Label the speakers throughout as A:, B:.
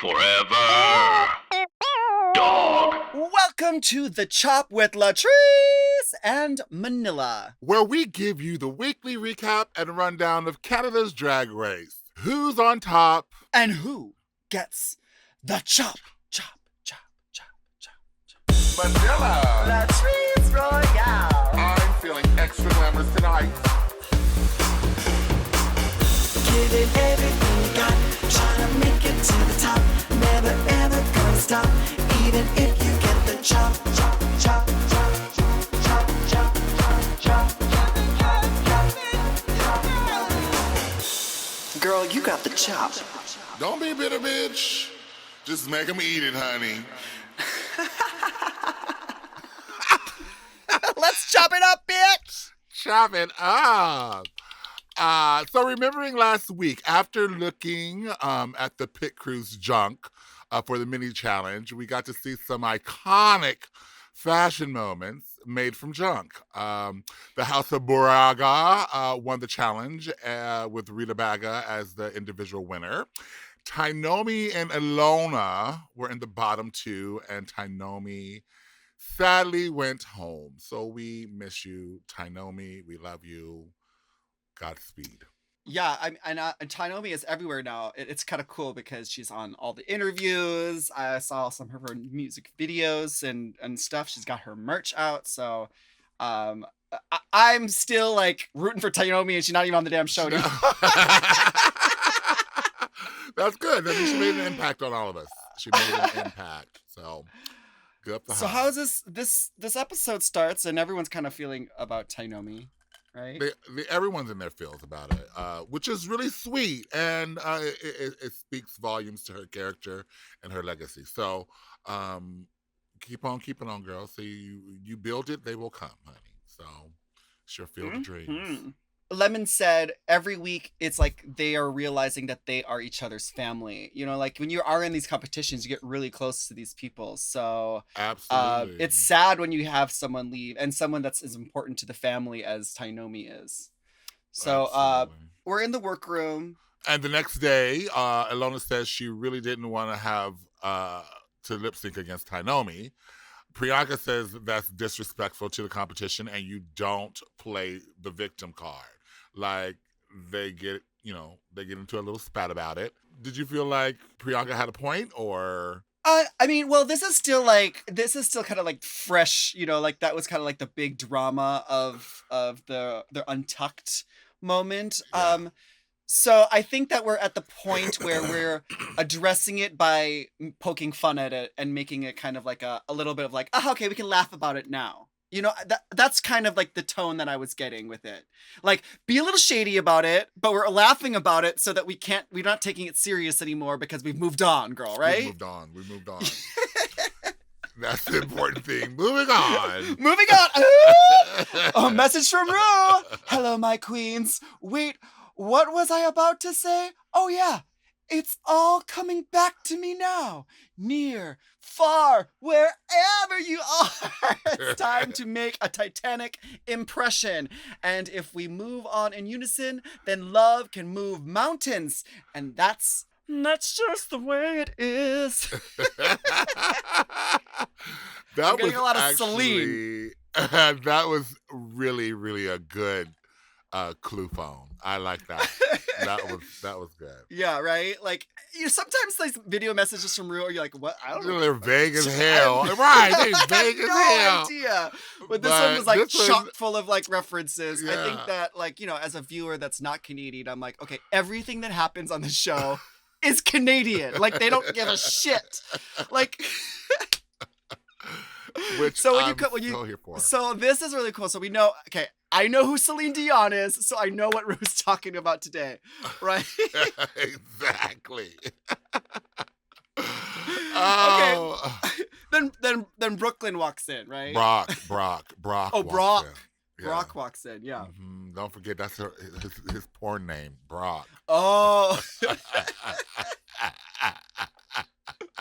A: Forever. Dog.
B: Welcome to The Chop with Latrice and Manila,
C: where we give you the weekly recap and rundown of Canada's Drag Race. Who's on top?
B: And who gets the chop, chop, chop, chop, chop, chop.
C: Manila.
B: Latrice Royale.
C: I'm feeling extra glamorous tonight.
D: Giving everything you got, trying to make it to the top. Never ever gonna stop, even if you get the chop, chop, chop, chop, chop, chop, chop, chop. Girl, you got the chop.
C: Don't be a bitter bitch. Just make them eat it, honey.
B: Let's chop it up, bitch.
C: Chop it up. So remembering last week, after looking at the pit crew's junk for the mini challenge, we got to see some iconic fashion moments made from junk. The House of Buraga won the challenge with Rita Baga as the individual winner. Tainomi and Ilona were in the bottom two, and Tainomi sadly went home. So we miss you, Tainomi. We love you. Godspeed.
B: Yeah, and Tainomi is everywhere now. It's kind of cool because she's on all the interviews. I saw some of her music videos and stuff. She's got her merch out. So I'm still like rooting for Tainomi, and she's not even on the damn show anymore.
C: That's good. I mean, she made an impact on all of us. She made an impact. So good up the house.
B: So how is this episode starts and everyone's kind of feeling about Tainomi, right?
C: Everyone's in their feels about it, which is really sweet, and it speaks volumes to her character and her legacy. So keep on keeping on, girl. So you build it, they will come, honey. So sure feel the dreams.
B: Lemon said every week it's like they are realizing that they are each other's family. You know, like when you are in these competitions, you get really close to these people. So
C: absolutely,
B: it's sad when you have someone leave, and someone that's as important to the family as Tainomi is. So we're in the workroom.
C: And the next day, Ilona says she really didn't want to have to lip sync against Tainomi. Priyanka says that's disrespectful to the competition, and you don't play the victim card. Like they get into a little spat about it. Did you feel like Priyanka had a point, or?
B: I mean, well, this is still kind of like fresh, you know, like that was kind of like the big drama of the Untucked moment.
C: Yeah.
B: So I think that we're at the point where we're addressing it by poking fun at it and making it kind of like a little bit of like, oh, okay, we can laugh about it now. You know, that's kind of like the tone that I was getting with it. Like, be a little shady about it, but we're laughing about it so that we're not taking it serious anymore because we've moved on, girl, right?
C: We moved on. That's the important thing. Moving on.
B: Moving on. A message from Rue. Hello, my queens. Wait, what was I about to say? Oh, yeah. It's all coming back to me now. Near, far, wherever you are. It's time to make a Titanic impression. And if we move on in unison, then love can move mountains. And that's just the way it is.
C: That
B: was
C: was
B: a lot of
C: actually,
B: Celine.
C: That was really, really a good clue phone. I like that. that was good.
B: Yeah, right? Like, sometimes these video messages from Rue, you're like, what? I don't know.
C: They're vague as hell. Right, they're vague as hell.
B: No idea. But this one was like chock full of like references.
C: Yeah.
B: I think that, like, you know, as a viewer that's not Canadian, I'm like, okay, everything that happens on the show is Canadian. Like, they don't give a shit. Like...
C: Which
B: so
C: I'm so here for.
B: So this is really cool. So we know, okay, I know who Celine Dion is, so I know what Rue's talking about today, right?
C: Exactly.
B: Oh. Okay. Then Brooklyn walks in, right?
C: Brock.
B: Oh, Brock.
C: Yeah.
B: Brock walks in, yeah.
C: Mm-hmm. Don't forget that's his porn name, Brock.
B: Oh.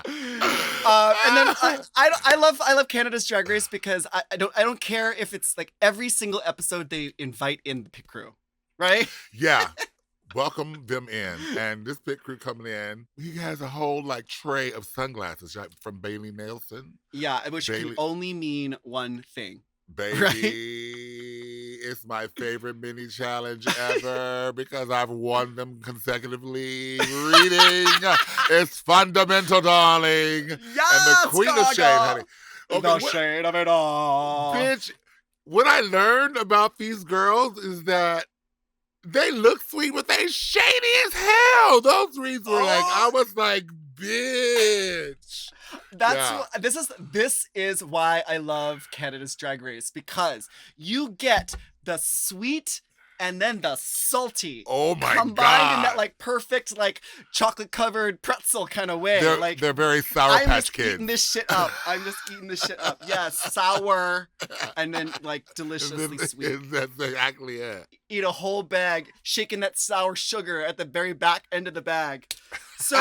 B: And then I love Canada's Drag Race because I don't care if it's like every single episode they invite in the pit crew, right?
C: Yeah, welcome them in. And this pit crew coming in, he has a whole like tray of sunglasses right, from Bailey Nelson.
B: Yeah, which can
C: Bailey-
B: only mean one thing.
C: Baby,
B: Right?
C: it's my favorite mini challenge ever because I've won them consecutively. Reading is fundamental, darling.
B: Yes,
C: And the queen of shade,
B: Gaga!
C: honey. Okay,
B: The shade of it all.
C: bitch, what I learned about these girls is that they look sweet, but they shady as hell. Those reads were like, I was like, bitch.
B: That's
C: Yeah.
B: what, this is why I love Canada's Drag Race, because you get the sweet and then the salty
C: Oh my
B: combined
C: God.
B: in that like perfect like chocolate covered pretzel kind of way.
C: They're very Sour
B: I'm
C: Patch
B: just
C: Kids.
B: eating this shit up. I'm just eating this shit up. Yeah, sour and then like deliciously sweet.
C: That's exactly it.
B: Eat a whole bag, shaking that sour sugar at the very back end of the bag. So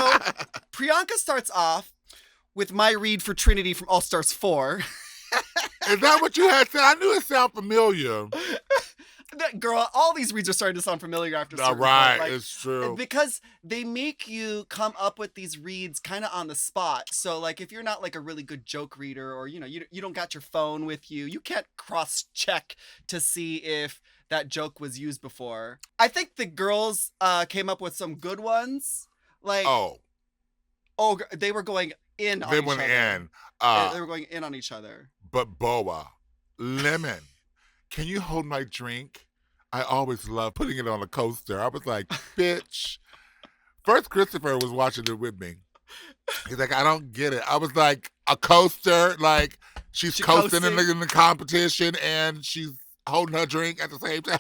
B: Priyanka starts off with my read for Trinity from All Stars 4.
C: Is that what you had said? I knew it sounded familiar.
B: That girl, all these reads are starting to sound familiar after a
C: All
B: certain
C: right,
B: point. Like,
C: it's true.
B: because they make you come up with these reads kind of on the spot. So like if you're not like a really good joke reader, or you don't got your phone with you, you can't cross check to see if that joke was used before. I think the girls came up with some good ones. Like they were going in on
C: They
B: each
C: went
B: other.
C: in.
B: They were going in on each other.
C: But Boa, Lemon, can you hold my drink? I always love putting it on a coaster. I was like, bitch. First, Christopher was watching it with me. He's like, I don't get it. I was like, a coaster? Like, she's coasting in the competition and she's holding her drink at the same time.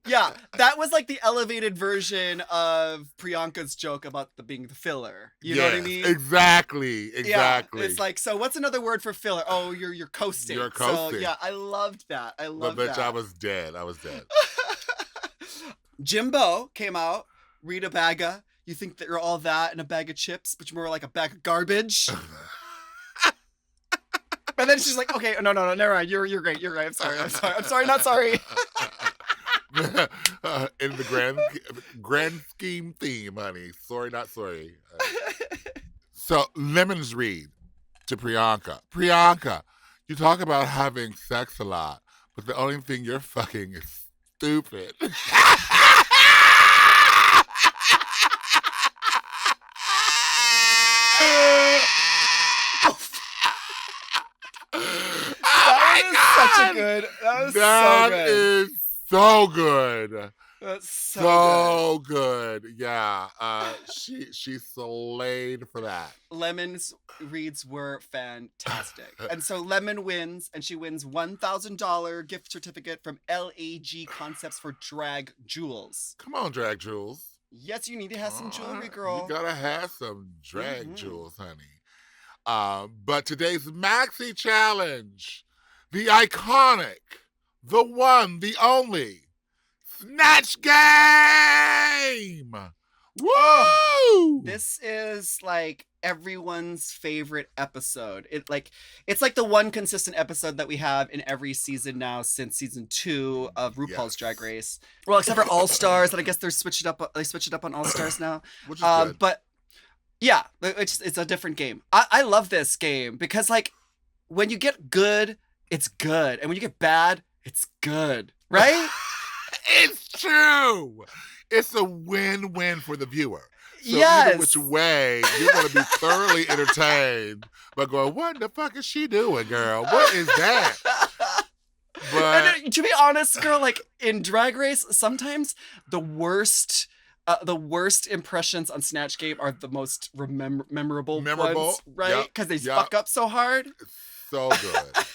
B: Yeah, that was like the elevated version of Priyanka's joke about being the filler. You know what I mean?
C: Exactly.
B: Yeah, it's like, so what's another word for filler? Oh, you're coasting.
C: You're coasting.
B: So yeah, I loved that. I loved
C: bitch,
B: that.
C: I was dead.
B: Jimbo came out, Rita Baga. You think that you're all that in a bag of chips, but you're more like a bag of garbage. And then she's like, okay, no, never mind. You're great. You're right. I'm sorry, not sorry.
C: In the grand scheme theme, honey. Sorry, not sorry. So Lemon's read to Priyanka. Priyanka, you talk about having sex a lot, but the only thing you're fucking is stupid. That is so good.
B: That's
C: so good. Yeah. She slayed for that.
B: Lemon's reads were fantastic. And so Lemon wins, and she wins $1,000 gift certificate from LAG Concepts for Drag Jewels.
C: Come on, Drag Jewels.
B: Yes, you need to have some jewelry, girl.
C: You gotta have some drag jewels, honey. But today's maxi challenge, the iconic, the one, the only, Snatch Game! Woo!
B: This is like everyone's favorite episode. It's like the one consistent episode that we have in every season now since season 2 of RuPaul's Drag Race. Well, except for All Stars, and I guess they switched it up on All Stars now.
C: Which is good.
B: But yeah, it's a different game. I love this game because like when you get good, it's good, and when you get bad, it's good, right?
C: It's true. It's a win-win for the viewer. So
B: yes.
C: either which way, you're going to be thoroughly entertained by going, what the fuck is she doing, girl? What is that? But
B: and to be honest, girl, like in Drag Race, sometimes the worst impressions on Snatch Game are the most memorable ones, right? Because they fuck up so hard.
C: It's so good.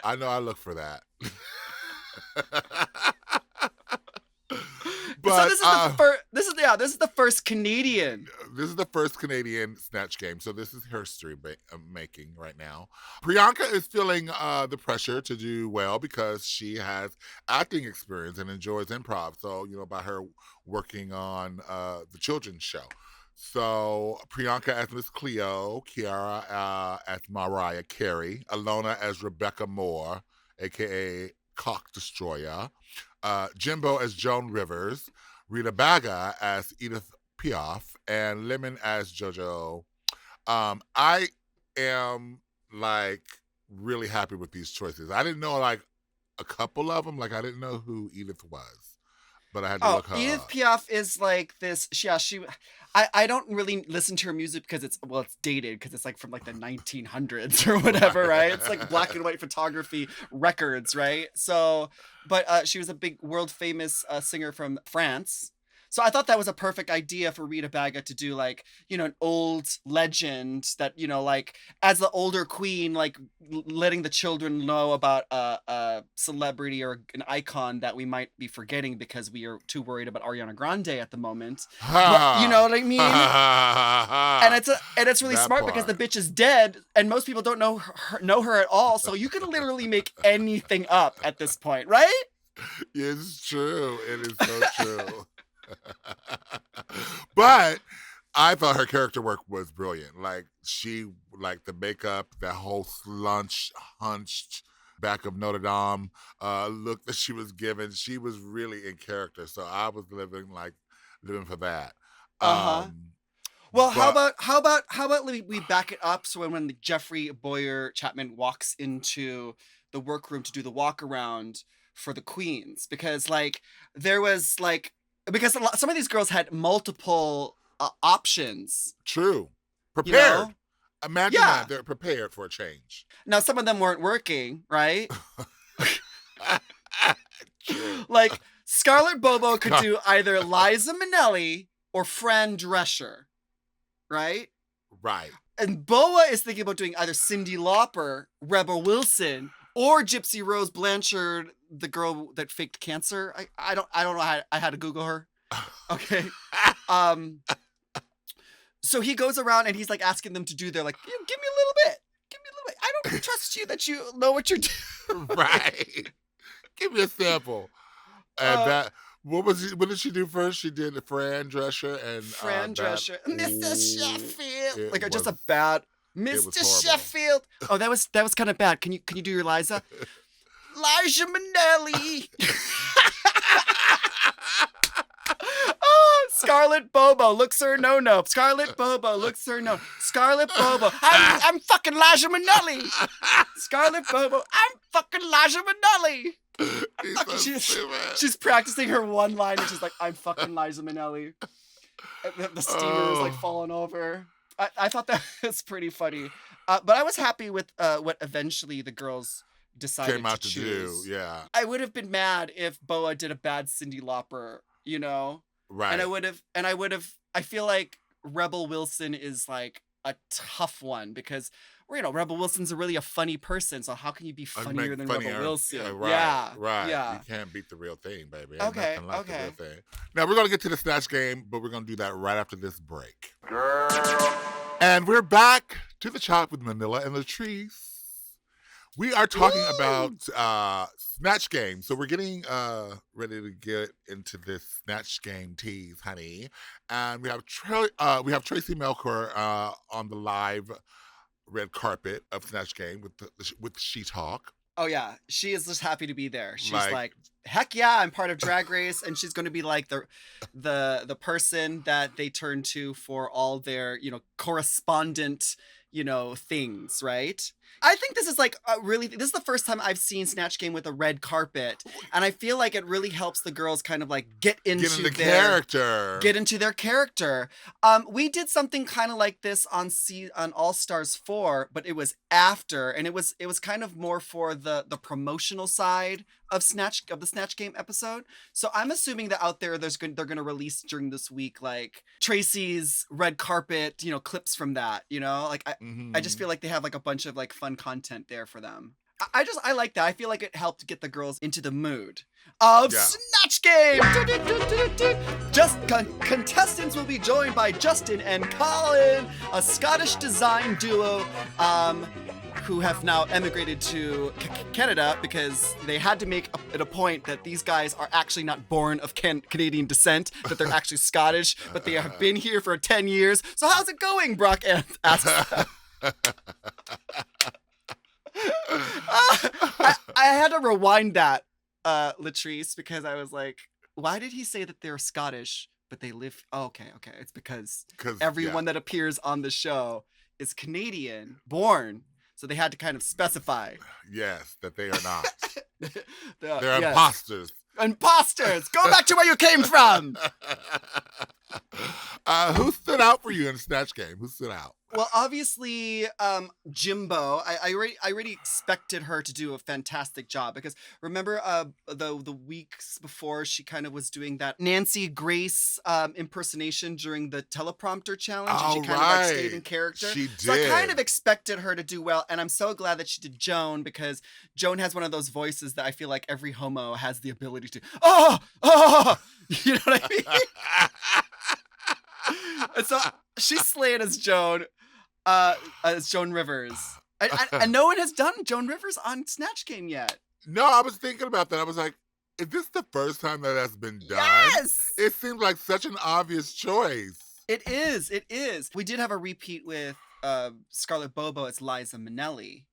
C: I know I look for that. But
B: so this is the first Canadian.
C: This is the first Canadian Snatch Game, so this is history making right now. Priyanka is feeling the pressure to do well because she has acting experience and enjoys improv. So by her working on the children's show. So Priyanka as Miss Cleo, Kiara as Mariah Carey, Alona as Rebecca Moore, aka Cock Destroyer, Jimbo as Joan Rivers, Rita Baga as Edith Piaf, and Lemon as JoJo. I am like really happy with these choices. I didn't know like a couple of them. Like I didn't know who Edith was, but I had to look her
B: Edith
C: up.
B: Piaf is like this. I don't really listen to her music because it's dated because it's like from like the 1900s or whatever, right? It's like black and white photography records, right? So, but she was a big world famous singer from France. So I thought that was a perfect idea for Rita Baga to do like, an old legend that, like as the older queen, like letting the children know about a celebrity or an icon that we might be forgetting because we are too worried about Ariana Grande at the moment. But, you know what I mean? And it's really
C: That
B: smart because the
C: part.
B: bitch is dead and most people don't know her at all. So you can literally make anything up at this point, right?
C: It's true. It is so true. But I thought her character work was brilliant. Like the makeup, that whole hunched back of Notre Dame look that she was given. She was really in character. So I was living for that.
B: Uh-huh. Well,
C: but-
B: how about we back it up so when Jeffrey Boyer Chapman walks into the workroom to do the walk around for the queens, because some of these girls had multiple options.
C: True. Prepared.
B: know?
C: Imagine
B: Yeah.
C: that. They're prepared for a change.
B: Now some of them weren't working, right?
C: True.
B: Like Scarlett Bobo could do either Liza Minnelli or Fran Drescher, right?
C: Right.
B: And Boa is thinking about doing either Cyndi Lauper, Rebel Wilson, or Gypsy Rose Blanchard, the girl that faked cancer. I don't know how I had to Google her. Okay. So he goes around and he's like asking them to do their give me a little bit. Give me a little bit. I don't trust you that you know what you're doing.
C: Right. Give me a sample. And what did she do first? She did Fran Drescher and
B: Fran Drescher. Mr. Sheffield.
C: it
B: Just
C: was-
B: a bad
C: was
B: Mr.
C: horrible.
B: Sheffield. Oh, that was kind of bad. Can you do your Liza? Liza Minnelli. Scarlett Bobo looks her no. Scarlett Bobo looks her no. Scarlett Bobo. I'm fucking Liza Minnelli. Scarlett Bobo. I'm fucking Liza Minnelli.
C: He's so stupid.
B: She's practicing her one line and she's like, I'm fucking Liza Minnelli. The steamer is like falling over. I thought that was pretty funny. But I was happy with what eventually the girls decided
C: Came out
B: to
C: to
B: choose.
C: do, yeah.
B: I would have been mad if Boa did a bad Cyndi Lauper,
C: Right.
B: And I would have I feel like Rebel Wilson is like a tough one because Rebel Wilson's really a funny person, so how can you be funnier than Rebel Wilson?
C: Right.
B: Yeah.
C: You can't beat the real thing, baby.
B: Okay,
C: Nothing like
B: okay.
C: the real thing. Now we're gonna get to the Snatch Game, but we're gonna do that right after this break. And we're back to the Chop with Manila and Latrice. We are talking about Snatch Game. So we're getting ready to get into this Snatch Game tease, honey. And we have Tracy Melchior on the live red carpet of Snatch Game with She Talk.
B: Oh yeah, she is just happy to be there. She's
C: Like-
B: like, heck yeah, I'm part of Drag Race, and she's going to be like the person that they turn to for all their correspondent things, right? I think this is like this is the first time I've seen Snatch Game with a red carpet, and I feel like it really helps the girls kind of like get into
C: character.
B: Get into their character. We did something kind of like this on All Stars 4, but it was after, and it was kind of more for the promotional side of the Snatch Game episode. So I'm assuming that out there they're going to release during this week like Tracy's red carpet, clips from that, I just feel like they have like a bunch of like fun content there for them. I like that. I feel like it helped get the girls into the mood of Snatch Game. Contestants will be joined by Justin and Colin, a Scottish design duo who have now emigrated to Canada because they had to make it a point that these guys are actually not born of Canadian descent, that they're actually Scottish, but they have been here for 10 years. So how's it going, Brock asks. I had to rewind that, Latrice, because I was like, why did he say that they're Scottish, but they live? Oh, okay. It's because
C: 'Cause,
B: everyone that appears on the show is Canadian born, so they had to kind of specify.
C: Yes, that they are not. They're
B: Yes.
C: imposters.
B: Imposters! Go back to where you came from!
C: Who stood out for you in Snatch Game? Who stood out?
B: Well, obviously, Jimbo. I already expected her to do a fantastic job because remember, the weeks before she kind of was doing that Nancy Grace impersonation during the teleprompter challenge, and she kind of like stayed in character.
C: She did.
B: So I kind of expected her to do well, and I'm so glad that she did Joan because Joan has one of those voices that I feel like every homo has the ability to. Oh, you know what I mean? And so she's slaying as Joan Rivers. And no one has done Joan Rivers on Snatch Game yet.
C: No, I was thinking about that. I was like, is this the first time that has been done?
B: Yes!
C: It seems like such an obvious choice.
B: It is. We did have a repeat with Scarlett Bobo as Liza Minnelli.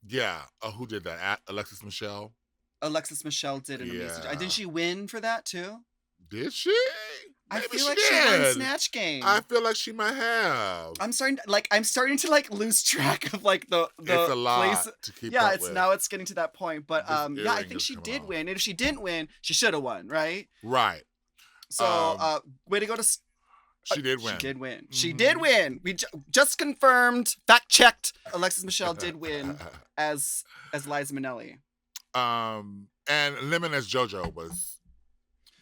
C: Yeah. Who did that? Alexis Michelle?
B: Alexis Michelle did an amazing job. Didn't she win for that too?
C: Did she?
B: I
C: Maybe
B: feel like she won Snatch Game.
C: I feel like she might have.
B: I'm starting to lose track of like the
C: It's a lot
B: place.
C: to keep
B: Yeah,
C: up with.
B: Now it's getting to that point. But
C: This
B: I
C: earring
B: think
C: just
B: she
C: come
B: did
C: off.
B: win. And if she didn't win, she should have won, right?
C: Right.
B: So way to go to.
C: She did win.
B: She did win.
C: Mhm.
B: She did win. We just confirmed, fact checked. Alexis Michelle did win as Liza Minnelli.
C: And Lemon as JoJo was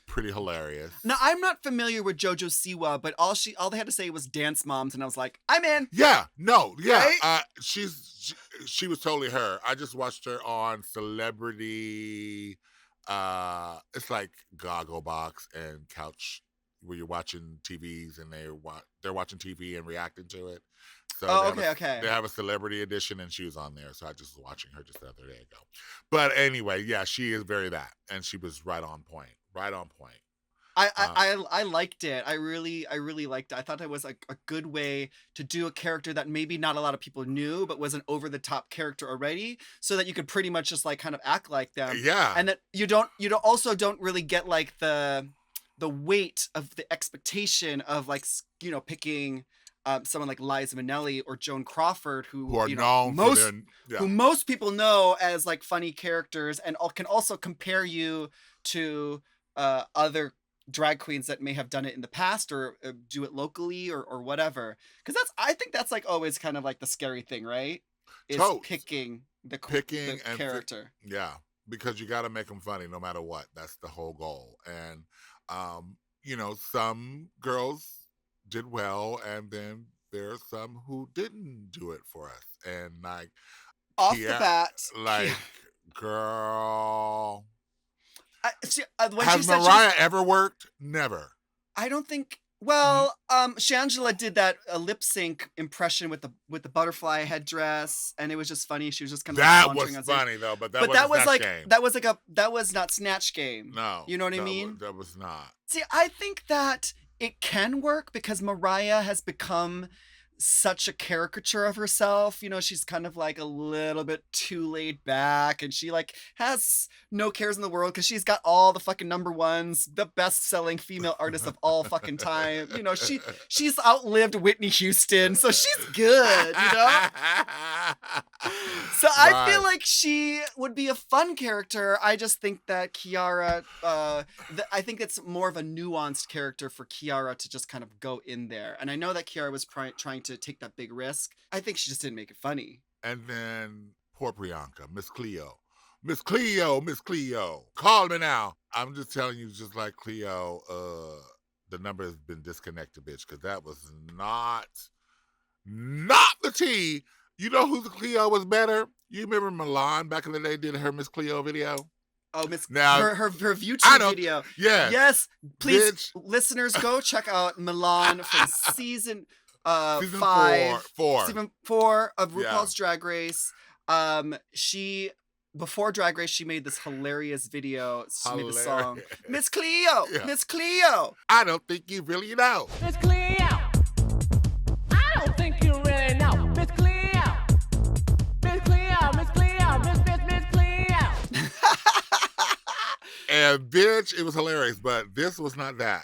C: pretty hilarious.
B: Now I'm not familiar with JoJo Siwa, but all they had to say was dance moms, and I was like, I'm in.
C: Yeah, no, yeah.
B: Right?
C: She was totally her. I just watched her on Celebrity. It's like Gogglebox and Couch, where you're watching TVs and they're watching TV and reacting to it. So
B: okay.
C: They have a celebrity edition, and she was on there. So I just was watching her just the other day ago. But anyway, yeah, she is very that, and she was right on point. Right on point.
B: I liked it. I really liked it. I thought it was a good way to do a character that maybe not a lot of people knew, but was an over the top character already, so that you could pretty much just like kind of act like them.
C: Yeah.
B: And that you don't really get like the weight of the expectation of like, you know, picking someone like Liza Minnelli or Joan Crawford, who
C: are
B: you know,
C: known for their, yeah.
B: who most people know as like funny characters, and can also compare you to other drag queens that may have done it in the past or do it locally or whatever. Because I think that's like always kind of like the scary thing, right? Is
C: Totes.
B: picking the
C: and
B: character.
C: Yeah, because you got to make them funny no matter what. That's the whole goal. And you know, some girls did well, and then there are some who didn't do it for us. And like
B: Off the bat,
C: like girl.
B: When
C: Has
B: she said
C: Mariah ever worked? Never.
B: I don't think. Well, Shangela did that lip sync impression with the butterfly headdress, and it was just funny. She was just kind of
C: That
B: like
C: was
B: sauntering on
C: funny
B: stage.
C: though, but that
B: But
C: wasn't
B: that was
C: Snatch
B: like
C: Game.
B: that was not Snatch Game.
C: No,
B: you know what I mean.
C: That was not.
B: See, I think that it can work because Mariah has become such a caricature of herself. You know, she's kind of like a little bit too laid back, and she like has no cares in the world because she's got all the fucking number ones, the best-selling female artist of all fucking time. You know, she's outlived Whitney Houston, so she's good, you know? So I feel like she would be a fun character. I just think that Kiara, I think it's more of a nuanced character for Kiara to just kind of go in there. And I know that Kiara was trying to take that big risk. I think she just didn't make it funny.
C: And then poor Priyanka, Miss Cleo. Miss Cleo, call me now. I'm just telling you, just like Cleo, the number has been disconnected, bitch, because that was not the tea. You know whose Cleo was better? You remember Milan back in the day did her Miss Cleo video?
B: Oh, Miss
C: Now,
B: her YouTube video.
C: Yeah.
B: Yes, please,
C: Bitch.
B: listeners, go check out Milan from season
C: Season
B: 5,
C: four.
B: season 4 of
C: Yeah.
B: RuPaul's Drag Race. Before Drag Race, she made this hilarious video. She made the song, Miss Cleo,
C: Yeah.
B: Miss Cleo.
C: I don't think you really know.
E: Miss Cleo, I don't think you really know. Miss Cleo, Miss Cleo, Miss Cleo, Miss Cleo.
C: And bitch, it was hilarious, but this was not that.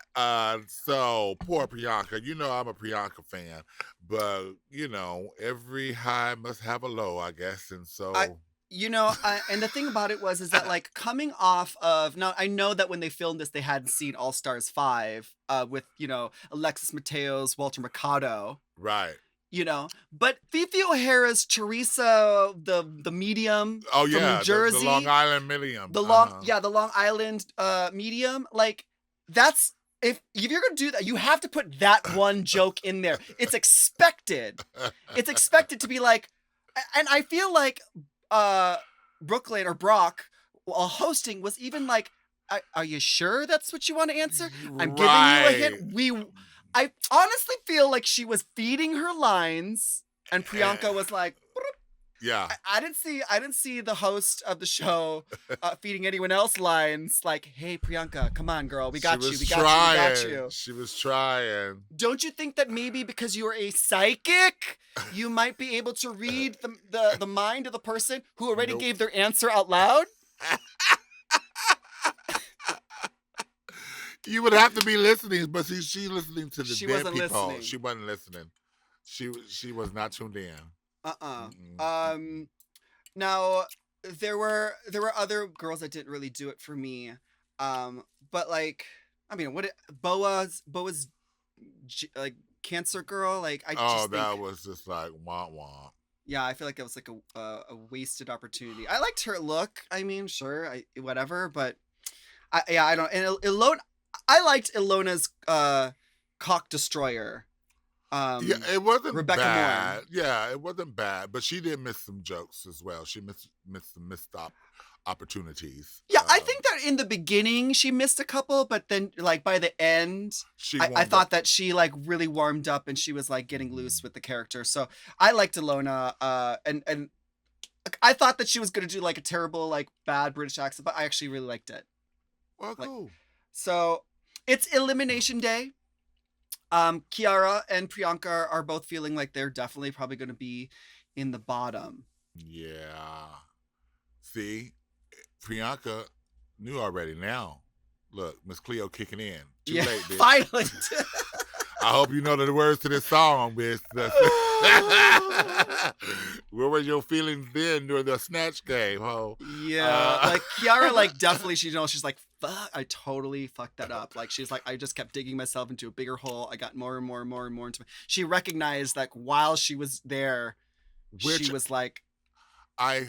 C: So poor Priyanka. You know I'm a Priyanka fan, but you know every high must have a low, I guess. And so
B: And the thing about it is that like coming off of now, I know that when they filmed this, they hadn't seen All Stars 5 with Alexis Mateos, Walter Mercado,
C: right.
B: But Fifi O'Hara's Teresa, the medium
C: Oh
B: from
C: yeah,
B: New Jersey,
C: the Long Island medium.
B: the Long Island medium, like that's if you're gonna do that, you have to put that one joke in there. It's expected. It's expected to be like, and I feel like Brooklyn or Brock while hosting was even like, are you sure that's what you want to answer? I'm giving you a hint. I honestly feel like she was feeding her lines, and Priyanka was like,
C: yeah.
B: I didn't see the host of the show feeding anyone else lines like, hey Priyanka, come on girl, we got you.
C: She was trying.
B: Don't you think that maybe because you are a psychic, you might be able to read the mind of the person who already gave their answer out loud?
C: You would have to be listening, but see, she's listening to the dead people.
B: Listening.
C: She wasn't listening. She was not tuned in.
B: Now there were other girls that didn't really do it for me. But like, I mean, Boa's like Cancer Girl, like
C: that was just like womp womp.
B: Yeah, I feel like it was like a wasted opportunity. I liked her look. I mean, sure, whatever, but I don't. And Ilona, I liked Ilona's cock destroyer.
C: Yeah, it wasn't
B: Rebecca
C: bad.
B: Moore.
C: Yeah, it wasn't bad, but she did miss some jokes as well. She missed some missed opportunities.
B: Yeah, I think that in the beginning she missed a couple, but then like by the end, I thought that she like really warmed up and she was like getting loose with the character. So I liked Ilona, and I thought that she was gonna do like a terrible like bad British accent, but I actually really liked it.
C: Well, cool.
B: So it's Elimination Day. Kiara and Priyanka are both feeling like they're definitely probably going to be in the bottom.
C: Yeah. See, Priyanka knew already. Now, look, Miss Cleo kicking in. Too late, bitch.
B: Finally.
C: I hope you know the words to this song, bitch. What were your feelings then during the Snatch Game, ho?
B: Yeah, like Kiara, like definitely, she's like, fuck, I totally fucked that up. Like she's like, I just kept digging myself into a bigger hole. I got more and more and more and more into it. She recognized like while she was there, she was like,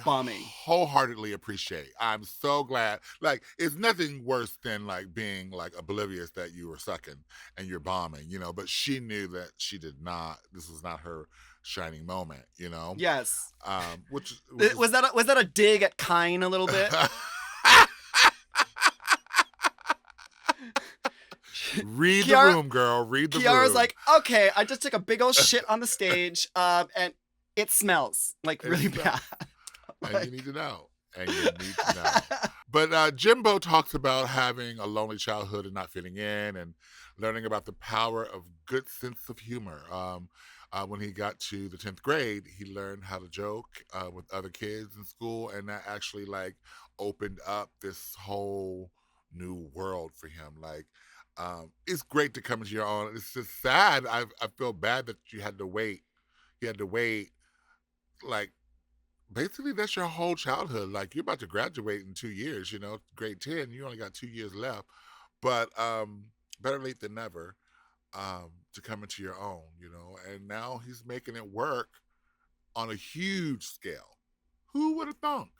B: bombing.
C: Wholeheartedly appreciate. I'm so glad. Like, it's nothing worse than like being like oblivious that you were sucking and you're bombing, but she knew that she did not, this was not her shining moment,
B: Yes.
C: Which
B: was that a dig at Kine a little bit?
C: Read the room, girl. Read the room.
B: Kiara's like, okay, I just took a big old shit on the stage, and it smells like really bad.
C: And you need to know. But Jimbo talks about having a lonely childhood and not fitting in and learning about the power of good sense of humor. When he got to the 10th grade, he learned how to joke with other kids in school, and that actually like opened up this whole new world for him. Like, it's great to come into your own. It's just sad. I feel bad that you had to wait. He had to wait, like, basically that's your whole childhood. Like, you're about to graduate in 2 years, grade 10, you only got 2 years left. But better late than never to come into your own, and now he's making it work on a huge scale. Who would have thunk?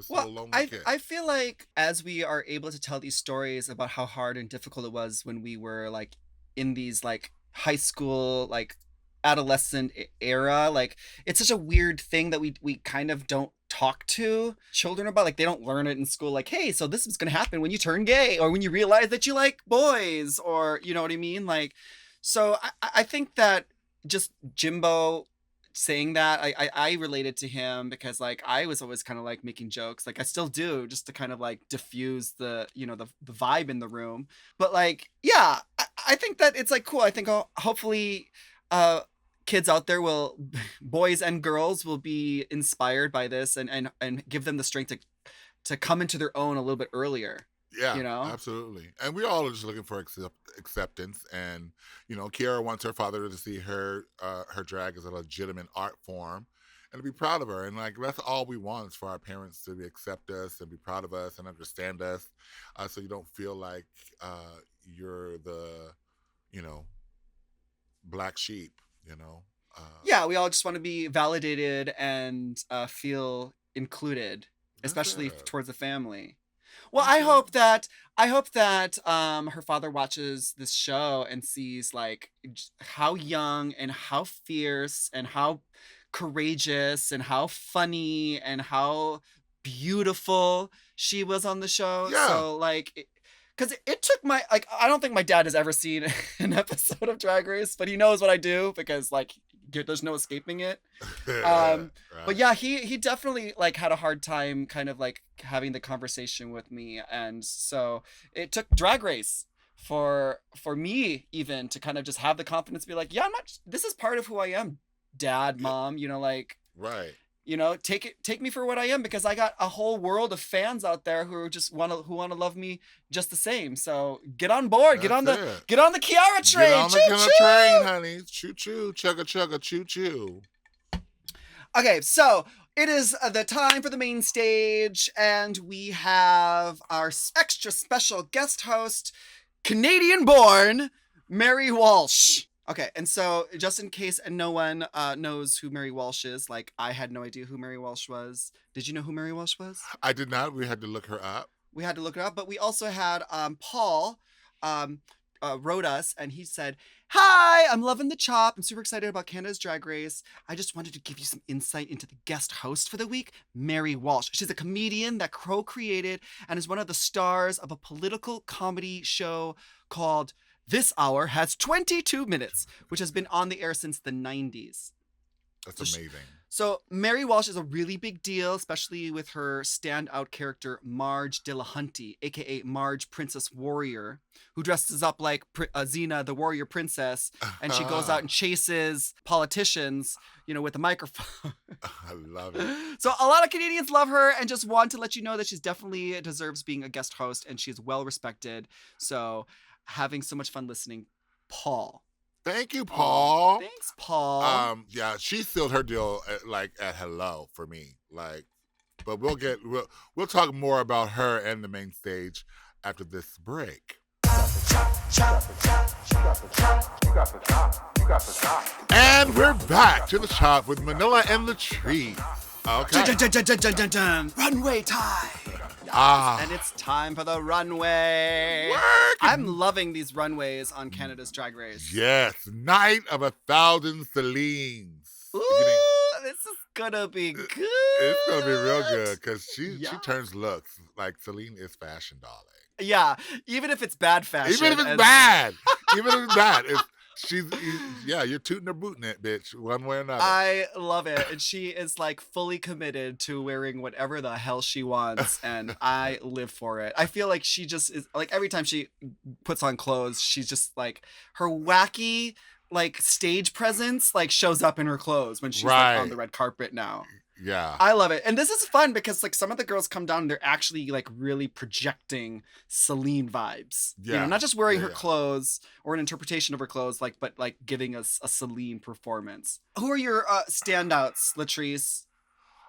B: I feel like as we are able to tell these stories about how hard and difficult it was when we were like in these like high school, like adolescent era, like it's such a weird thing that we kind of don't talk to children about. Like they don't learn it in school, like, hey, so this is gonna happen when you turn gay or when you realize that you like boys, or you know what I mean. Like, so I think that just Jimbo saying that, I related to him because like I was always kind of like making jokes, like I still do, just to kind of like diffuse the the vibe in the room. But like, yeah, I think that it's like cool. I think hopefully kids out there boys and girls will be inspired by this and give them the strength to to come into their own a little bit earlier.
C: Yeah,
B: You know?
C: absolutely. And we all are just looking for acceptance. And, Kiara wants her father to see her drag as a legitimate art form and to be proud of her. And, like, that's all we want is for our parents to accept us and be proud of us and understand us, so you don't feel like you're the, black sheep,
B: Yeah, we all just want to be validated and feel included,
C: That's
B: especially
C: it.
B: towards the family. Well,
C: That's it.
B: I hope that her father watches this show and sees like how young and how fierce and how courageous and how funny and how beautiful she was on the show.
C: Yeah.
B: So like because it took my like I don't think my dad has ever seen an episode of Drag Race, but he knows what I do because like there's no escaping it.
C: Right.
B: But yeah, he definitely like had a hard time kind of like having the conversation with me, and so it took Drag Race for me even to kind of just have the confidence to be like, yeah, I'm not. This is part of who I am, Dad, Mom. Like.
C: Right.
B: Take me for what I am, because I got a whole world of fans out there who just want to love me just the same. So get on board, get on the Kiara train.
C: Get on the
B: Choo-choo!
C: train, honey. Choo choo, chugga chugga, choo choo.
B: Okay, so it is the time for the main stage, and we have our extra special guest host, Canadian-born Mary Walsh. Okay, and so just in case no one knows who Mary Walsh is, like I had no idea who Mary Walsh was. Did you know who Mary Walsh was?
C: I did not. We had to look her up.
B: We had to look it up, but we also had Paul wrote us, and he said, "Hi, I'm loving the chop. I'm super excited about Canada's Drag Race. I just wanted to give you some insight into the guest host for the week, Mary Walsh. She's a comedian that co-created and is one of the stars of a political comedy show called This Hour Has 22 Minutes, which has been on the air since the 90s.
C: That's amazing.
B: So Mary Walsh is a really big deal, especially with her standout character, Marge Dillahunty, aka Marge Princess Warrior, who dresses up like Xena, the warrior princess, and she goes out and chases politicians, with a microphone.
C: I love it.
B: So a lot of Canadians love her and just want to let you know that she's definitely deserves being a guest host, and she's well respected. So having so much fun listening, Paul.
C: Thank you, Paul.
B: Thanks, Paul.
C: Yeah, she sealed her deal at Hello for me. But we'll talk more about her and the main stage after this break. And we're back to the chop with Manila and Latrice. Okay.
B: Runway time. And it's time for the runway.
C: Work.
B: I'm loving these runways on Canada's Drag Race.
C: Yes, Night of 1,000 Celines.
B: Ooh, this is gonna be good.
C: It's gonna be real good because she turns looks like Celine is fashion, darling.
B: Yeah, even if it's bad fashion.
C: Even if it's bad. Even if it's bad. You're tooting or booting it, bitch, one way or another.
B: I love it. And she is like fully committed to wearing whatever the hell she wants. And I live for it. I feel like she just is like every time she puts on clothes, she's just like her wacky like stage presence like shows up in her clothes when she's like, on the red carpet now.
C: Yeah.
B: I love it. And this is fun because like some of the girls come down and they're actually like really projecting Celine vibes.
C: Yeah.
B: Not just wearing her clothes or an interpretation of her clothes, but like giving us a Celine performance. Who are your standouts, Latrice?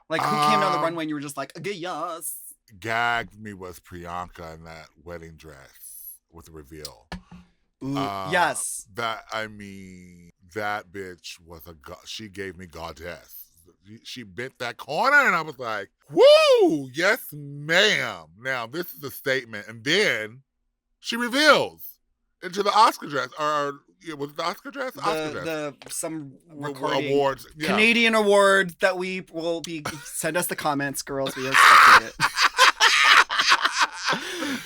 B: Like who came down the runway and you were just like, okay, yes.
C: Gagged me was Priyanka in that wedding dress with the reveal.
B: Ooh, yes.
C: That bitch was she gave me goddess. She bit that corner and I was like, woo, yes, ma'am. Now, this is a statement. And then she reveals into the Oscar dress. Or was it the Oscar dress? Oscar dress.
B: Some recording.
C: Awards. Yeah.
B: Canadian award that we will be, send us the comments, girls. We expected it.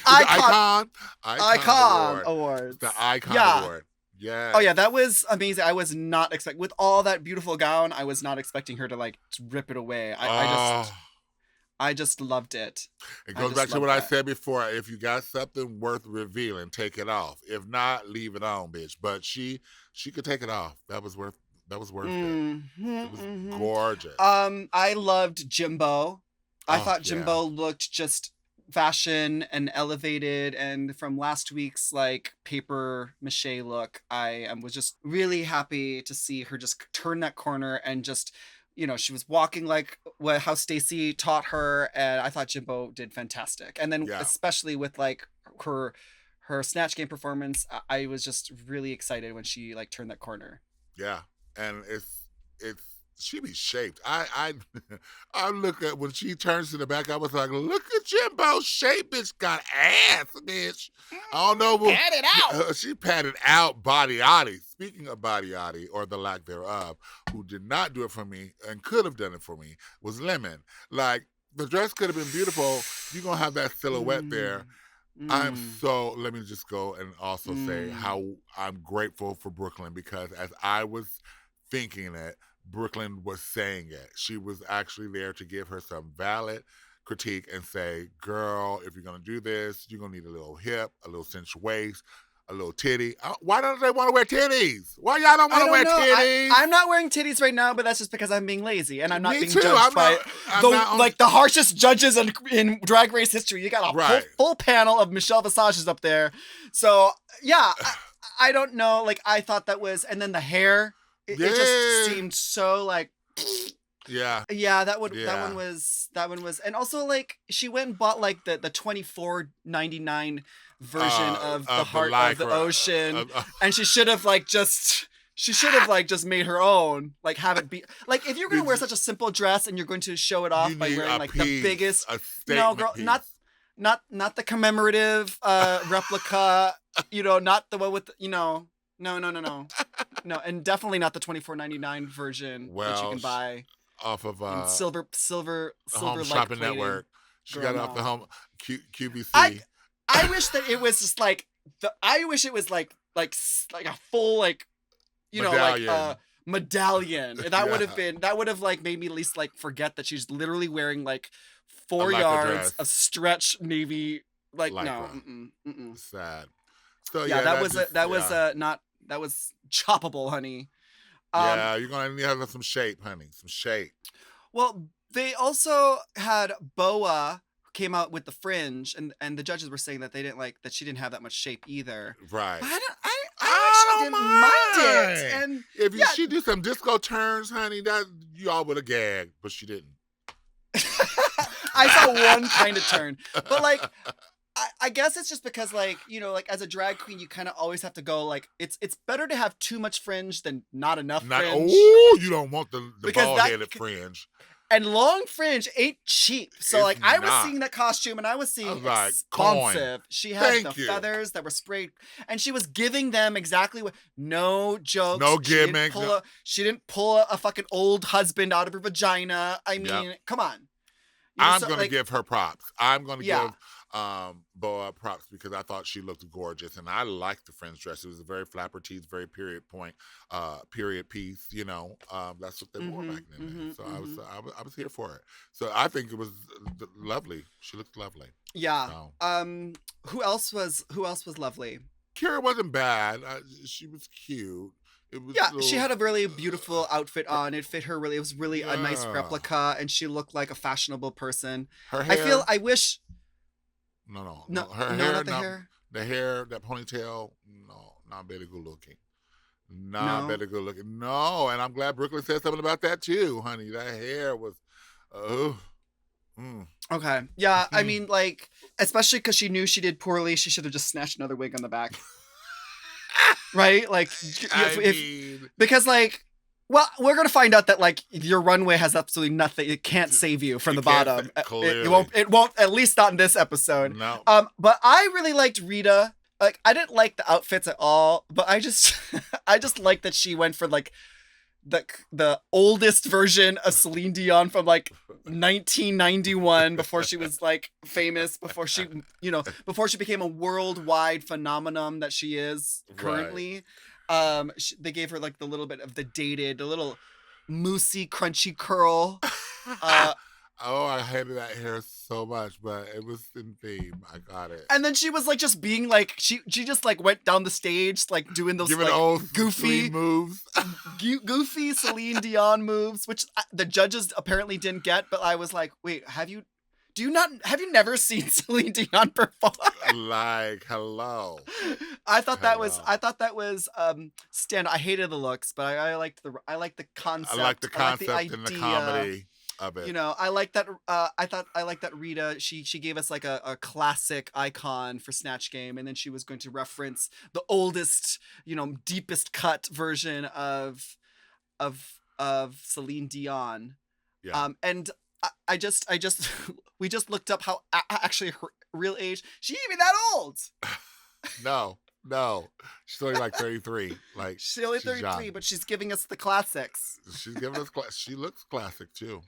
C: Icon
B: Award.
C: The Icon Award. Yeah.
B: Oh yeah, that was amazing. I was not expecting with all that beautiful gown. I was not expecting her to like rip it away. I just loved it.
C: It goes back to what I said before. If you got something worth revealing, take it off. If not, leave it on, bitch. But she could take it off. That was worth it. It was gorgeous.
B: I loved Jimbo. I
C: Oh,
B: thought
C: yeah.
B: Jimbo looked just fashion and elevated, and from last week's like paper mache look, I was just really happy to see her just turn that corner and just, she was walking like how Stacy taught her, and I thought Jimbo did fantastic. And then
C: Yeah.
B: especially with like her Snatch Game performance, I was just really excited when she like turned that corner.
C: Yeah, and it's she be shaped. I I look at when she turns to the back. I was like, look at Jimbo's shape. Bitch got ass, bitch. I don't know.
B: Pat it out.
C: She patted out Body. Speaking of Body, or the lack thereof, who did not do it for me and could have done it for me was Lemon. Like the dress could have been beautiful. You're gonna have that silhouette there. I'm so, let me just go and also say how I'm grateful for Brooklyn, because as I was thinking it, Brooklyn was saying it. She was actually there to give her some valid critique and say, girl, if you're going to do this, you're going to need a little hip, a little cinched waist, a little titty. Why don't they want to wear titties? Why y'all don't want to wear titties?
B: I'm not wearing titties right now, but that's just because I'm being lazy and I'm not
C: Me
B: being
C: too.
B: judged by the harshest judges in Drag Race history. You got a full panel of Michelle Visages up there. So yeah, I don't know. Like I thought that was, and then the hair, it just seemed so like.
C: Yeah.
B: That one was, and also like she went and bought like the $24.99 version of the Heart of the Ocean, and she should have just made her own, like have it be like, if you're gonna wear such a simple dress and you're going to show it off by wearing like the biggest, no girl, not the commemorative replica, not the one with no, and definitely not the $24.99 version that you can buy
C: off of
B: silver
C: Home
B: like
C: Shopping
B: plating.
C: Network. She got it off the home QVC.
B: I wish that it was just like I wish it was like a full like medallion. Medallion. That would have like made me at least like forget that she's literally wearing like 4 yards of stretch navy like no.
C: Sad. So
B: that was choppable, honey.
C: You're gonna need to have some shape, honey. Some shape.
B: Well, they also had Boa came out with the fringe, and the judges were saying that they didn't like that she didn't have that much shape either.
C: Right.
B: But I didn't mind it. And
C: if she do some disco turns, honey, that y'all would have gagged, but she didn't.
B: I saw one kind of turn, but like. I guess it's just because like, like as a drag queen, you kind of always have to go like, it's better to have too much fringe than not enough fringe.
C: Oh, you don't want the bald-headed fringe.
B: And long fringe ain't cheap. So
C: it's
B: like I was seeing that costume and I was seeing expensive.
C: Coin.
B: She had feathers that were sprayed and she was giving them exactly what, no jokes.
C: No gimmick.
B: She didn't pull a fucking old husband out of her vagina. I mean, come on.
C: I'm going to give her props. I'm going to give Boa props because I thought she looked gorgeous and I liked the fringe dress. It was a very flapper tees, very period piece. That's what they wore back then. So I was here for it. So I think it was lovely. She looked lovely.
B: Yeah. So. Who else was lovely?
C: Kira wasn't bad. She was cute.
B: She had a really beautiful outfit on. It fit her really. It was really a nice replica, and she looked like a fashionable person.
C: Her hair.
B: I wish.
C: No. Her hair.
B: Not the hair.
C: The hair, that ponytail. No, not very good looking. Not very good looking. No, and I'm glad Brooklyn said something about that too, honey. That hair was.
B: Okay. Yeah, I mean, like, especially because she knew she did poorly, she should have just snatched another wig on the back. Right? Like, because, like, well, we're going to find out that, like, your runway has absolutely nothing. It can't save you from the bottom. It won't, at least not in this episode.
C: No.
B: But I really liked Rita. Like, I didn't like the outfits at all, but I just liked that she went for, like, the oldest version of Celine Dion from like 1991 before she was like famous, before she became a worldwide phenomenon that she is currently. Right. They gave her like the little bit of the little moussey crunchy curl.
C: I hated that hair so much, but it was in theme. I got it.
B: And then she was like just being like she just like went down the stage like doing those
C: giving
B: like
C: old
B: goofy
C: moves,
B: goofy Celine Dion moves, which the judges apparently didn't get. But I was like, wait, have you have you never seen Celine Dion perform?
C: Like, hello.
B: I thought that
C: Hello.
B: was stand. I hated the looks, but I liked the concept.
C: I like the concept
B: I like
C: and the
B: idea.
C: comedy of it.
B: You know, I like that. I like that Rita. She gave us like a classic icon for Snatch Game, and then she was going to reference the oldest, deepest cut version of Celine Dion.
C: Yeah.
B: And I just we just looked up how actually her real age. She ain't even that old.
C: No. She's only like 33. Like,
B: She's only
C: she's
B: 33,
C: young.
B: but she's giving us the classics.
C: She's giving us she looks classic too.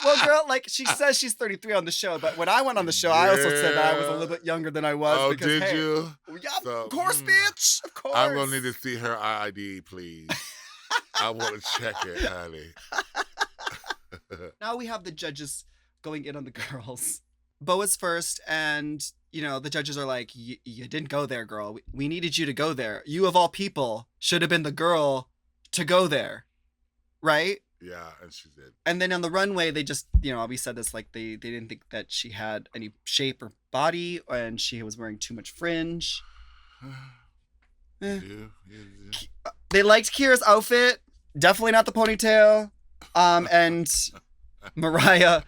B: Well, girl, like she says she's 33 on the show, but when I went on the show, I also said that I was a little bit younger than I was.
C: Oh,
B: because,
C: did
B: hey,
C: you?
B: Yeah,
C: So,
B: of course, bitch. Of course.
C: I'm gonna need to see her ID, please. I want to check it, honey.
B: Now we have the judges going in on the girls. Boa's first, and the judges are like, you didn't go there, girl. We needed you to go there. You of all people should have been the girl to go there, right?
C: Yeah, and she did.
B: And then on the runway, they just, we said this, like they didn't think that she had any shape or body, and she was wearing too much fringe.
C: You.
B: They liked Kira's outfit, definitely not the ponytail. And Mariah,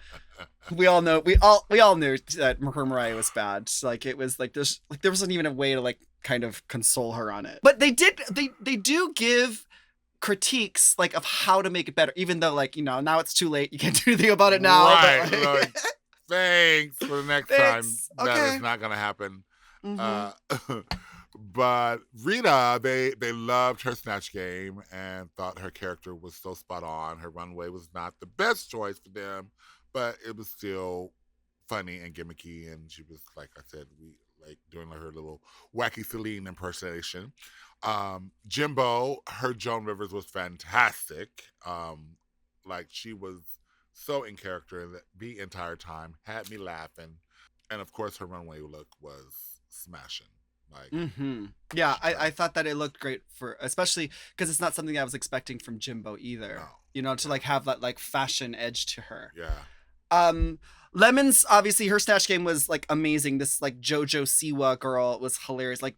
B: we all knew that her Mariah was bad. Like it was like there wasn't even a way to like kind of console her on it. But they do give critiques like of how to make it better, even though like now it's too late, you can't do anything about it now.
C: Right.
B: But, like,
C: Thanks for the next
B: Thanks.
C: time. That
B: Okay.
C: is not gonna happen.
B: Mhm.
C: But Rita, they loved her Snatch Game and thought her character was so spot on. Her runway was not the best choice for them, but it was still funny and gimmicky. And she was, like I said, doing her little wacky Celine impersonation. Jimbo, her Joan Rivers was fantastic. Like she was so in character the entire time, had me laughing. And of course, her runway look was smashing. Like,
B: Yeah, I thought that it looked great especially because it's not something I was expecting from Jimbo either.
C: No.
B: To like have that like fashion edge to her.
C: Yeah.
B: Lemon's obviously her Snatch Game was like amazing. This like JoJo Siwa girl was hilarious. Like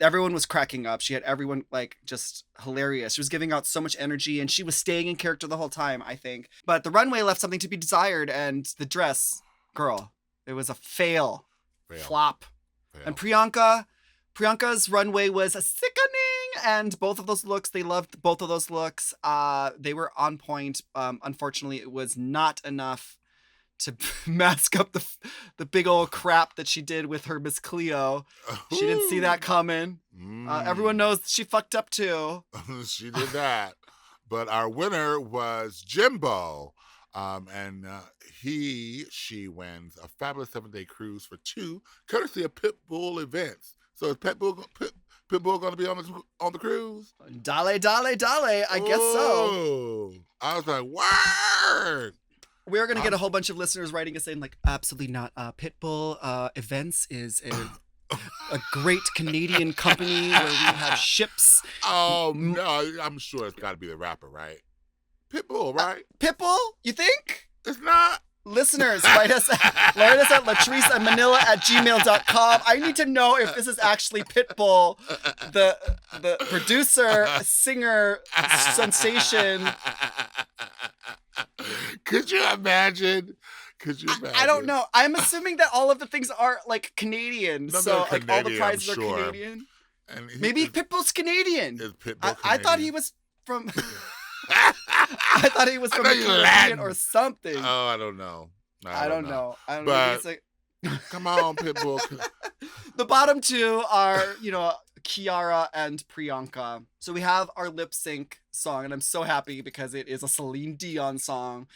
B: everyone was cracking up. She had everyone like just hilarious. She was giving out so much energy and she was staying in character the whole time, I think. But the runway left something to be desired, and the dress, girl, it was a fail. Flop.
C: Fail.
B: And Priyanka's runway was a sickening, and both of those looks, they loved both of those looks. They were on point. Unfortunately, it was not enough to mask up the big old crap that she did with her Miss Cleo. She didn't see that coming. Everyone knows she fucked up too.
C: She did that. But our winner was Jimbo. And she wins a fabulous 7-day cruise for 2, courtesy of Pitbull Events. So is Pitbull going to be on the cruise?
B: Dale, I guess so.
C: I was like, word!
B: We're going to get a whole bunch of listeners writing us saying like, absolutely not. Pitbull Events is a great Canadian company where we have ships.
C: Oh, no, I'm sure it's got to be the rapper, right? Pitbull, right?
B: Pitbull? You think?
C: It's not.
B: Listeners, write us at latricemanila@gmail.com. I need to know if this is actually Pitbull, the producer, singer, sensation.
C: Could you imagine?
B: I don't know. I'm assuming that all of the things are like Canadian.
C: No,
B: so
C: they're
B: like all the
C: Canadian,
B: prizes
C: I'm sure.
B: are Canadian.
C: And
B: Maybe Pitbull's Canadian.
C: Is Pitbull
B: I thought he
C: Canadian?
B: was from I thought he was from
C: thought
B: a
C: he was
B: Caribbean
C: Latin.
B: or something.
C: Oh, I don't know.
B: I don't know. I don't know.
C: But-
B: It's like
C: Come on, Pitbull.
B: the bottom two are, Kiara and Priyanka. So we have our lip sync song, and I'm so happy because it is a Celine Dion song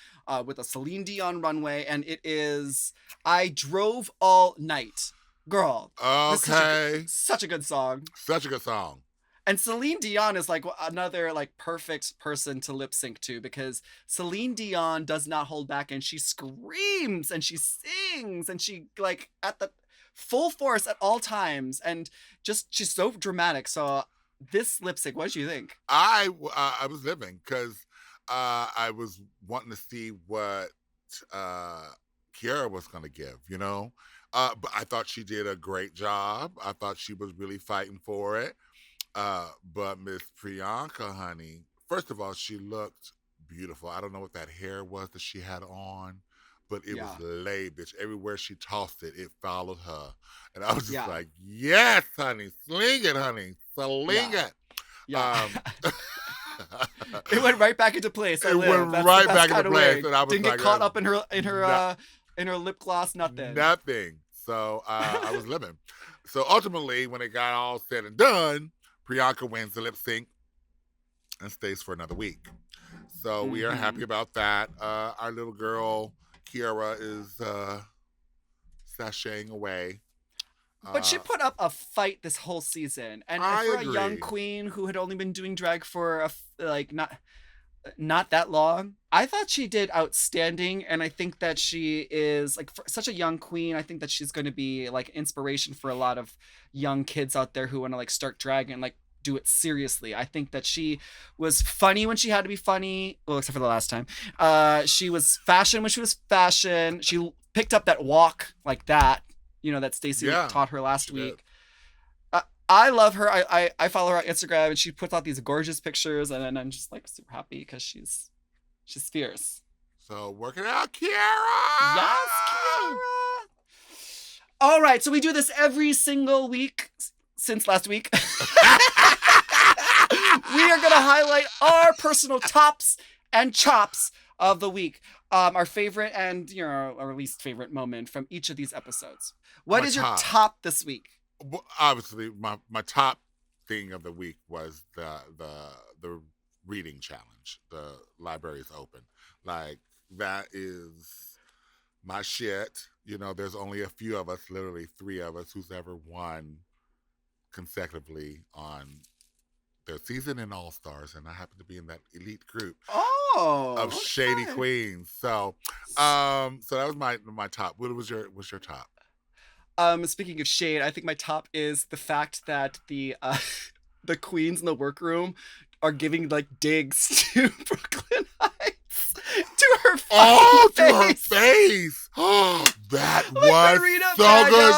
B: with a Celine Dion runway, and it is I Drove All Night. Girl. This is
C: Okay.
B: such a good song.
C: Such a good song.
B: And Celine Dion is like another like perfect person to lip sync to, because Celine Dion does not hold back, and she screams and she sings and she like at the full force at all times, and just she's so dramatic. So this lip sync, what did you think?
C: I was living because I was wanting to see what Kiara was going to give, you know? But I thought she did a great job. I thought she was really fighting for it. But Miss Priyanka, honey, first of all, she looked beautiful. I don't know what that hair was that she had on, but it was laid, bitch. Everywhere she tossed it, it followed her. And I was just like, yes, honey, sling it, honey, sling it.
B: Yeah. It went right back into place.
C: It went right back into place, and I was
B: didn't
C: like,
B: get caught up in her lip gloss. Nothing.
C: So I was living. So ultimately, when it got all said and done, Priyanka wins the lip sync and stays for another week. So we are happy about that. Our little girl Kiara is sashaying away.
B: But she put up a fight this whole season, and for a young queen who had only been doing drag for not that long, I thought she did outstanding. And I think that she is like, for such a young queen, I think that she's going to be like inspiration for a lot of young kids out there who want to like start drag and like do it seriously. I think that she was funny when she had to be funny, well, except for the last time. She was fashion when she was fashion. She picked up that walk like that, you know, that Stacey taught her last week. I love her. I follow her on Instagram, and she puts out these gorgeous pictures, and I'm just like super happy because she's fierce.
C: So work it out, Kiara.
B: Yes, Kiara. All right, so we do this every single week since last week. We are going to highlight our personal tops and chops of the week. Our favorite and, you know, our least favorite moment from each of these episodes. What is your top this week?
C: Well, obviously, my top thing of the week was the reading challenge. The library is open. Like, that is my shit. You know, there's only a few of us, literally 3 of us, who's ever won consecutively on their season in All Stars, and I happen to be in that elite group of shady queens. So that was my top. What was your top?
B: Speaking of shade, I think my top is the fact that the queens in the workroom are giving like digs to Brooklyn Heights to her face.
C: To her face. That was so good.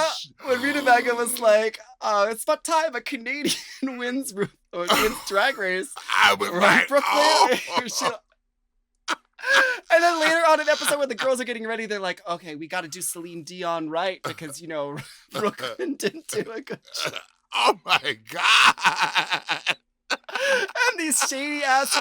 B: When Rita Baga was like, it's about time a Canadian wins Drag Race.
C: I was like,
B: Brooklyn. And then later on in the episode when the girls are getting ready, they're like, okay, we got to do Celine Dion right because, you know, Brooklyn didn't do a good job.
C: Oh my God.
B: And these shady ass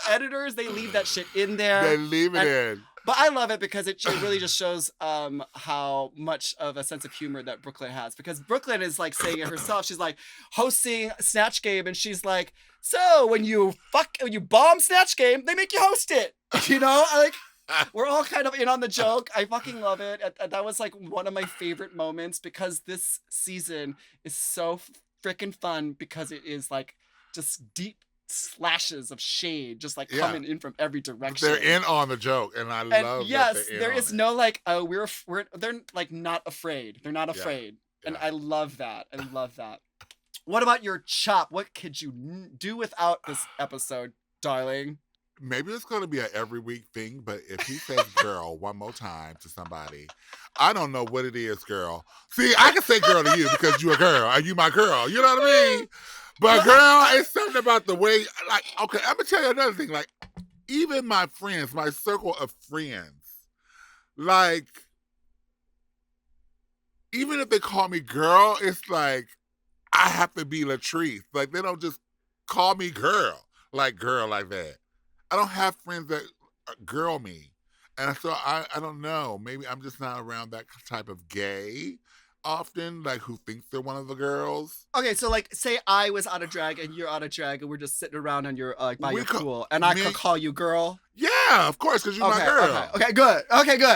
B: editors, they leave that shit in there.
C: They leave it in.
B: But I love it because it really just shows how much of a sense of humor that Brooklyn has. Because Brooklyn is like saying it herself. She's like hosting Snatch Game, and she's like, so when you bomb Snatch Game, they make you host it. You know, like we're all kind of in on the joke. I fucking love it. That was like one of my favorite moments because this season is so freaking fun because it is like just deep slashes of shade just like coming in from every direction.
C: They're in on the joke, and I love
B: yes,
C: that
B: there is no like they're like not afraid. They're not afraid. And I love that. I love that. What about your chop? What could you do without this episode, darling?
C: Maybe it's going to be an every week thing, but if he says girl one more time to somebody, I don't know what it is, girl. See, I can say girl to you because you're a girl. Are you my girl? You know what I mean? But girl, it's something about the way, like, okay, I'm going to tell you another thing. Like, even my friends, my circle of friends, like, even if they call me girl, it's like, I have to be Latrice. Like, they don't just call me girl like that. I don't have friends that girl me. And so I don't know. Maybe I'm just not around that type of gay often, like who thinks they're one of the girls.
B: Okay, so like say I was out of drag and you're out of drag and we're just sitting around and you're like by your pool and I could call you girl.
C: Yeah, of course, because you're my girl.
B: Okay, good.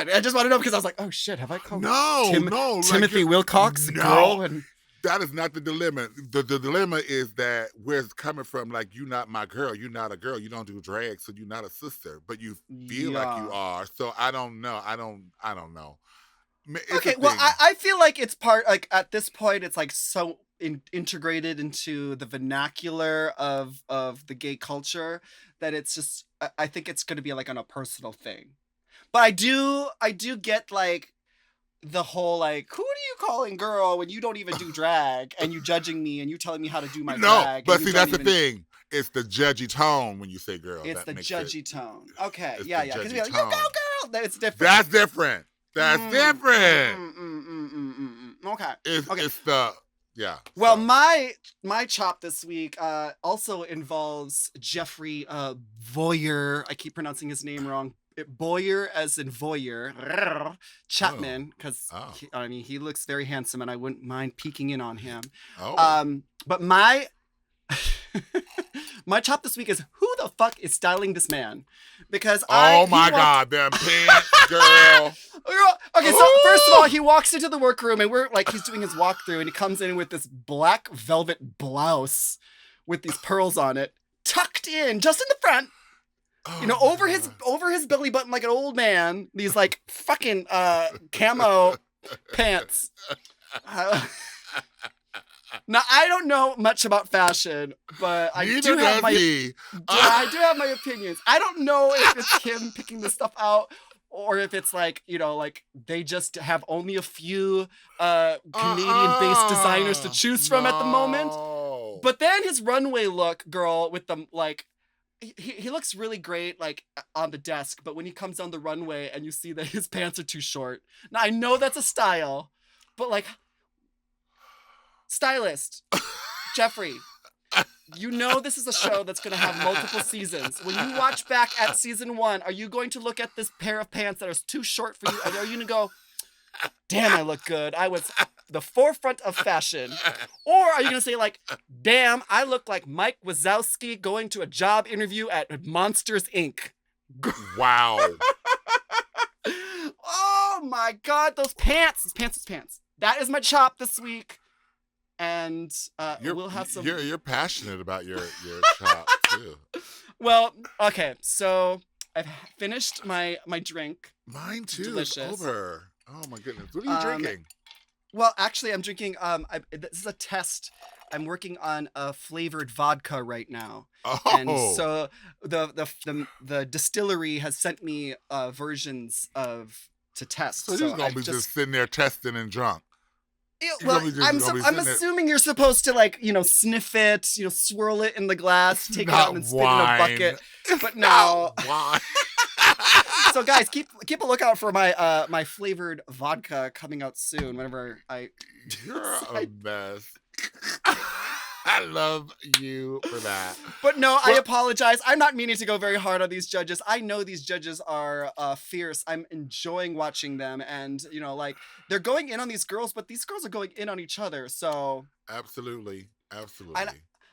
B: I just want to know because I was like, oh shit, have I called Timothy
C: like,
B: Wilcox girl? And
C: that is not the dilemma. The dilemma is that where it's coming from, like, you're not my girl. You're not a girl. You don't do drag, so you're not a sister. But you feel like you are. So I don't know. I don't know. It's a
B: Okay, well,
C: thing.
B: I feel like it's part, like, at this point, it's, like, so integrated into the vernacular of the gay culture that it's just, I think it's going to be, like, on a personal thing. But I do get, like, the whole, like, who are you calling girl when you don't even do drag, and you judging me, and you telling me how to do my
C: No,
B: drag.
C: but
B: and you
C: see,
B: don't
C: that's the thing. It's the judgy tone when you say girl.
B: It's
C: that
B: the
C: makes
B: judgy
C: it,
B: tone. Okay,
C: it's
B: yeah.
C: the
B: Because
C: judgy
B: you're like, you
C: tone.
B: go, girl. It's different.
C: That's different. That's different.
B: Okay.
C: It's the, yeah.
B: Well,
C: so.
B: my chop this week also involves Jeffrey Voyeur. I keep pronouncing his name wrong. Boyer as in voyeur. Chapman, because he looks very handsome, and I wouldn't mind peeking in on him. But my my chop this week is, who the fuck is styling this man? Because
C: God, them pants, girl.
B: Okay, so first of all, he walks into the workroom, and we're like, he's doing his walkthrough, and he comes in with this black velvet blouse with these pearls on it, tucked in just in the front. Over his belly button like an old man. These like fucking camo pants. Now, I don't know much about fashion, but I do have my opinions. I don't know if it's him picking this stuff out, or if it's like, like they just have only a few Canadian-based designers to choose from at the moment. But then his runway look, girl, with the like, he looks really great, like, on the desk, but when he comes down the runway and you see that his pants are too short. Now, I know that's a style, but, like, stylist, Jeffrey, this is a show that's going to have multiple seasons. When you watch back at season 1, are you going to look at this pair of pants that are too short for you? Are you going to go, damn, I look good. I was the forefront of fashion. Or are you going to say, like, damn, I look like Mike Wazowski going to a job interview at Monsters, Inc.
C: Wow.
B: Oh, my God. Those pants. Pants. That is my chop this week. And we'll have some...
C: You're passionate about your chop, too.
B: Well, okay. So I've finished my drink.
C: Mine, too.
B: Delicious.
C: It's over. Oh, my goodness. What are you drinking?
B: Well, actually, I'm drinking, this is a test. I'm working on a flavored vodka right now.
C: Oh.
B: And so the distillery has sent me versions to test.
C: So he's going to be just sitting there testing and drunk.
B: Well, I'm assuming you're supposed to, like, sniff it, swirl it in the glass, take it out and spit it in a bucket. But no.
C: Wine.
B: So guys, keep a lookout for my flavored vodka coming out soon. Whenever
C: you're a mess. I love you for that.
B: But no, I apologize. I'm not meaning to go very hard on these judges. I know these judges are fierce. I'm enjoying watching them, and like, they're going in on these girls, but these girls are going in on each other. So
C: absolutely.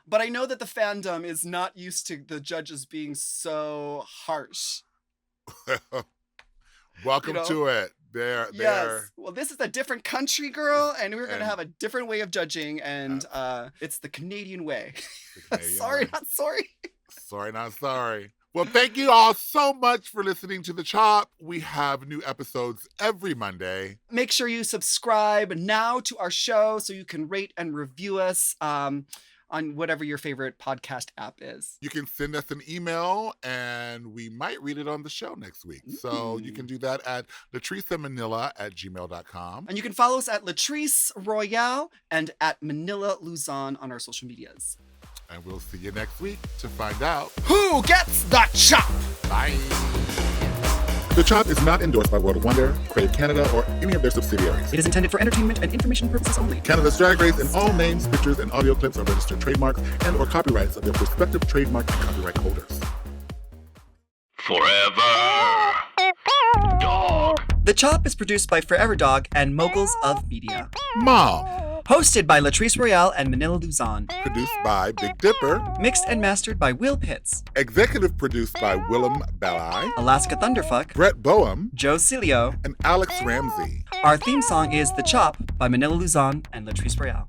B: But I know that the fandom is not used to the judges being so harsh.
C: Welcome to it.
B: Yes. Well, this is a different country, girl, and we're gonna have a different way of judging, and it's the Canadian way. Sorry, not sorry.
C: Sorry, not sorry. Well, thank you all so much for listening to The Chop. We have new episodes every Monday.
B: Make sure you subscribe now to our show so you can rate and review us on whatever your favorite podcast app is.
C: You can send us an email, and we might read it on the show next week. So you can do that at latricemanila@gmail.com.
B: And you can follow us at Latrice Royale and at Manila Luzon on our social medias.
C: And we'll see you next week to find out
B: who gets the chop.
C: Bye. The Chop is not endorsed by World of Wonder, Crave Canada, or any of their subsidiaries.
B: It is intended for entertainment and information purposes only.
C: Canada's Drag Race and all names, pictures, and audio clips are registered trademarks and or copyrights of their respective trademark and copyright holders.
A: Forever Dog.
B: The Chop is produced by Forever Dog and Moguls of Media.
C: Ma.
B: Hosted by Latrice Royale and Manila Luzon.
C: Produced by Big Dipper.
B: Mixed and mastered by Will Pitts.
C: Executive produced by Willem Belli.
B: Alaska Thunderfuck.
C: Brett Boehm.
B: Joe Cilio.
C: And Alex Ramsey.
B: Our theme song is The Chop by Manila Luzon and Latrice Royale.